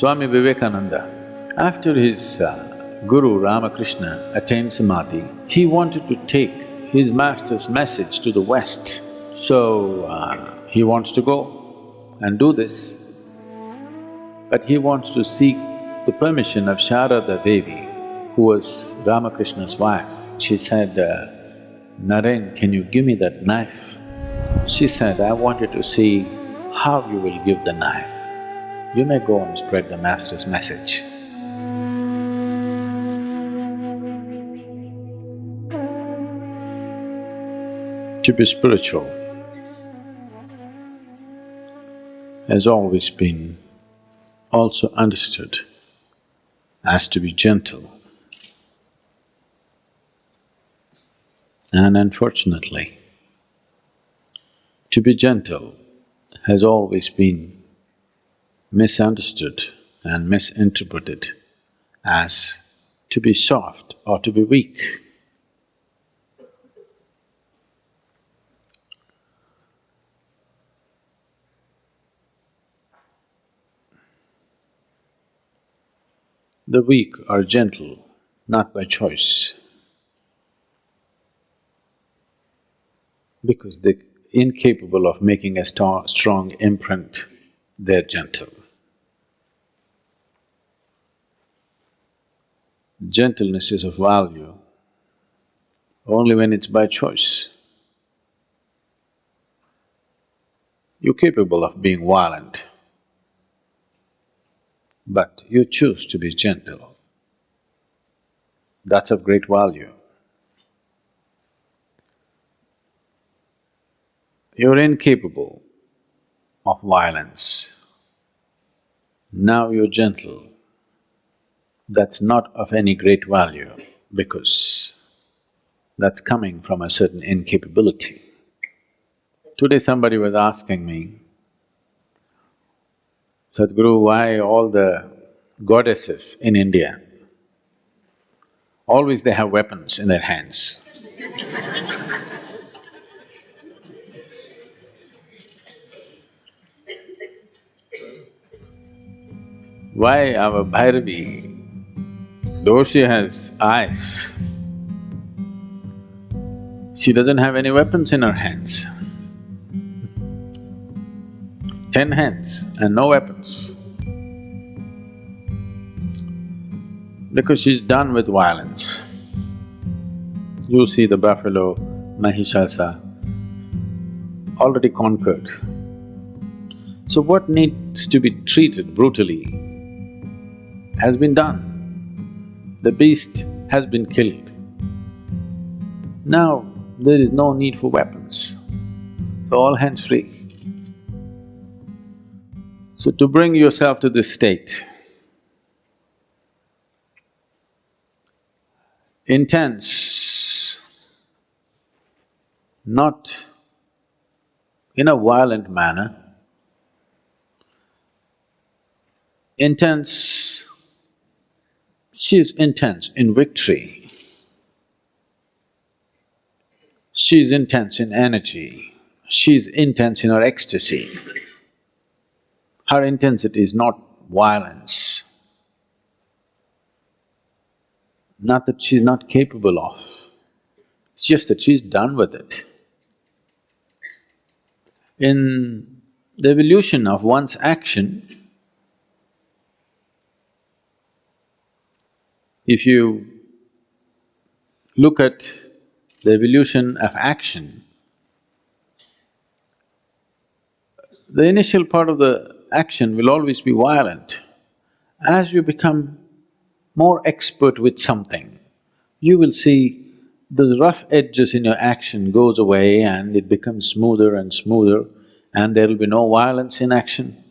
Swami Vivekananda, after his guru Ramakrishna attained samadhi, he wanted to take his master's message to the West. So, he wants to go and do this. But he wants to seek the permission of Sharada Devi, who was Ramakrishna's wife. She said, Naren, can you give me that knife? She said, I wanted to see how you will give the knife. You may go and spread the master's message. To be spiritual has always been also understood as to be gentle. And unfortunately, to be gentle has always been misunderstood and misinterpreted as to be soft or to be weak. The weak are gentle, not by choice, because they're incapable of making a strong imprint, they're gentle. Gentleness is of value only when it's by choice. You're capable of being violent, but you choose to be gentle. That's of great value. You're incapable of violence. Now you're gentle. That's not of any great value because that's coming from a certain incapability. Today somebody was asking me, Sadhguru, why all the goddesses in India, always they have weapons in their hands? Why our Bhairavi, though she has eyes, she doesn't have any weapons in her hands. 10 hands and no weapons. Because she's done with violence. You see the buffalo, Mahishasa, already conquered. So what needs to be treated brutally has been done. The beast has been killed. Now there is no need for weapons, so all hands free. So to bring yourself to this state, intense, not in a violent manner, intense, she's intense in victory, she's intense in energy, she's intense in her ecstasy. Her intensity is not violence. Not that she's not capable of, it's just that she's done with it. In the evolution of one's action, if you look at the evolution of action, the initial part of the action will always be violent. As you become more expert with something, you will see the rough edges in your action goes away and it becomes smoother and smoother and there will be no violence in action.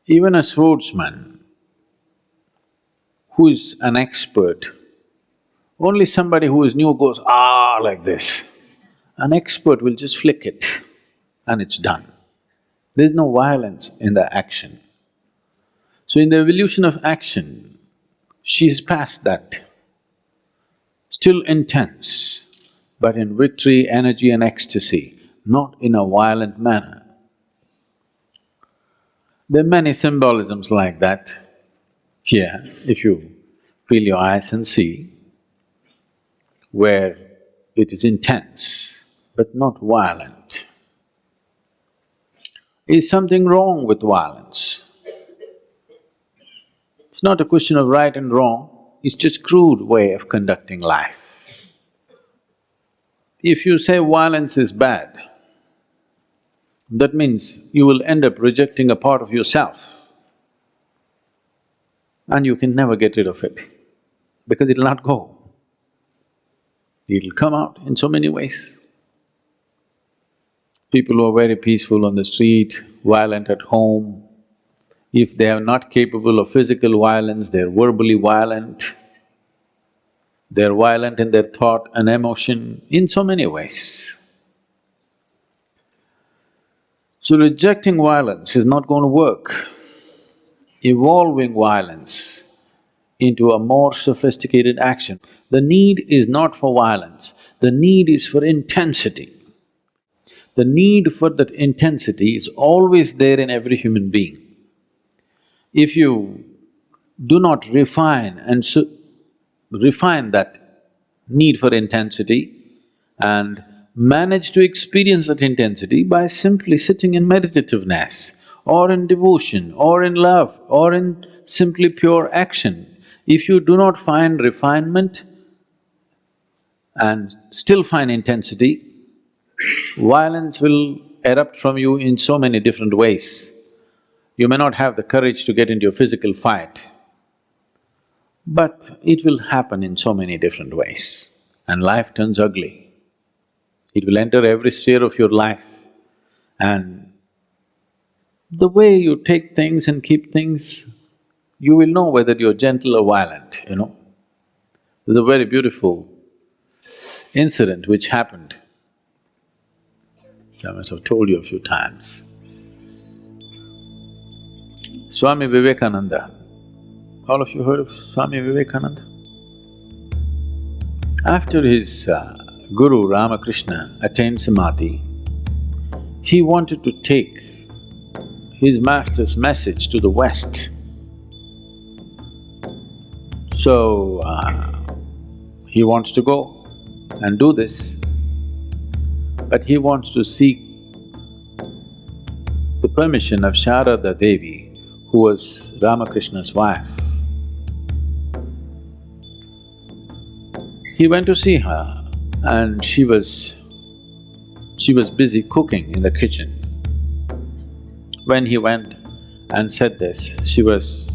Even a swordsman who is an expert, only somebody who is new goes, ah, like this. An expert will just flick it and it's done. There's no violence in the action. So in the evolution of action, she's past that. Still intense, but in victory, energy and ecstasy, not in a violent manner. There are many symbolisms like that here, if you feel your eyes and see, where it is intense but not violent. Is something wrong with violence? It's not a question of right and wrong, it's just crude way of conducting life. If you say violence is bad, that means you will end up rejecting a part of yourself and you can never get rid of it because it'll not go. It'll come out in so many ways. People who are very peaceful on the street, violent at home, if they are not capable of physical violence, they're verbally violent, they're violent in their thought and emotion in so many ways. So rejecting violence is not going to work. Evolving violence into a more sophisticated action. The need is not for violence, the need is for intensity. The need for that intensity is always there in every human being. If you do not refine that need for intensity and manage to experience that intensity by simply sitting in meditativeness or in devotion or in love or in simply pure action, if you do not find refinement and still find intensity, violence will erupt from you in so many different ways. You may not have the courage to get into a physical fight, but it will happen in so many different ways and life turns ugly. It will enter every sphere of your life and the way you take things and keep things, you will know whether you're gentle or violent, you know. There's a very beautiful incident which happened. I must have told you a few times. Swami Vivekananda, all of you heard of Swami Vivekananda? After his Guru Ramakrishna attained Samadhi, he wanted to take his master's message to the West. So, he wants to go and do this, but he wants to seek the permission of Sharada Devi, who was Ramakrishna's wife. He went to see her and she was busy cooking in the kitchen. When he went and said this, she was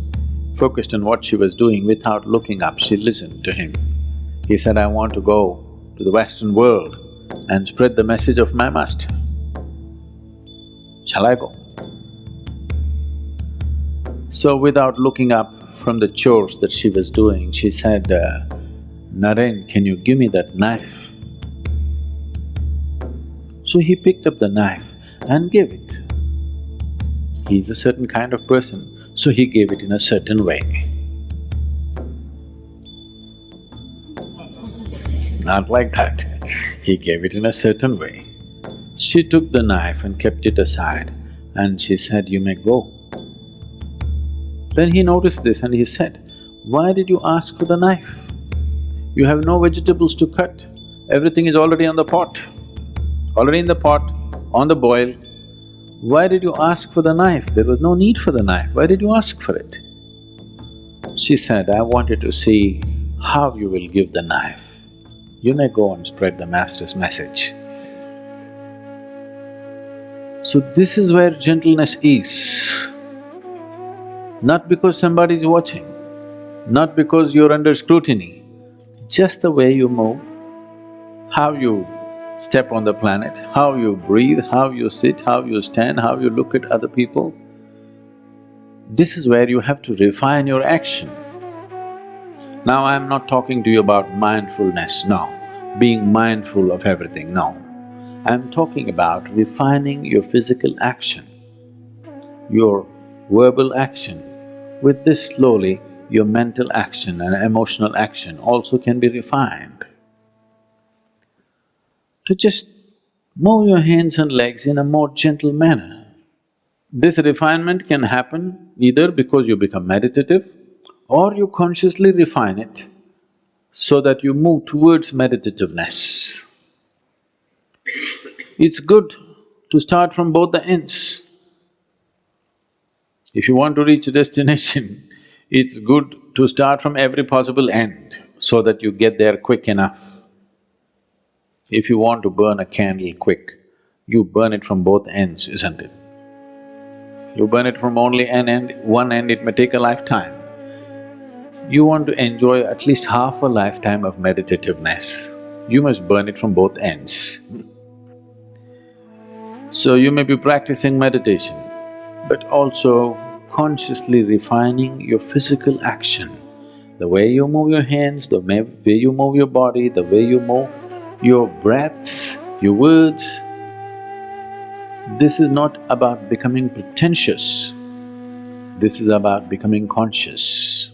focused on what she was doing without looking up, she listened to him. He said, "I want to go to the Western world and spread the message of my master. Shall I go?" So without looking up from the chores that she was doing, she said, "Naren, can you give me that knife?" So he picked up the knife and gave it. He's a certain kind of person, so he gave it in a certain way. Not like that, he gave it in a certain way. She took the knife and kept it aside and she said, "You may go." Then he noticed this and he said, "Why did you ask for the knife? You have no vegetables to cut, everything is already on the pot, already in the pot, on the boil. Why did you ask for the knife? There was no need for the knife, why did you ask for it?" She said, "I wanted to see how you will give the knife. You may go and spread the master's message." So this is where gentleness is. Not because somebody is watching, not because you're under scrutiny, just the way you move, how you step on the planet, how you breathe, how you sit, how you stand, how you look at other people. This is where you have to refine your action. Now I'm not talking to you about mindfulness, no, being mindful of everything, no. I'm talking about refining your physical action, your verbal action. With this slowly, your mental action and emotional action also can be refined. To just move your hands and legs in a more gentle manner. This refinement can happen either because you become meditative or you consciously refine it so that you move towards meditativeness. It's good to start from both the ends. If you want to reach a destination, it's good to start from every possible end so that you get there quick enough. If you want to burn a candle quick, you burn it from both ends, isn't it? You burn it from only one end, it may take a lifetime. You want to enjoy at least half a lifetime of meditativeness, you must burn it from both ends. So you may be practicing meditation, but also consciously refining your physical action. The way you move your hands, the way you move your body, the way you move your breath, your words. This is not about becoming pretentious, this is about becoming conscious.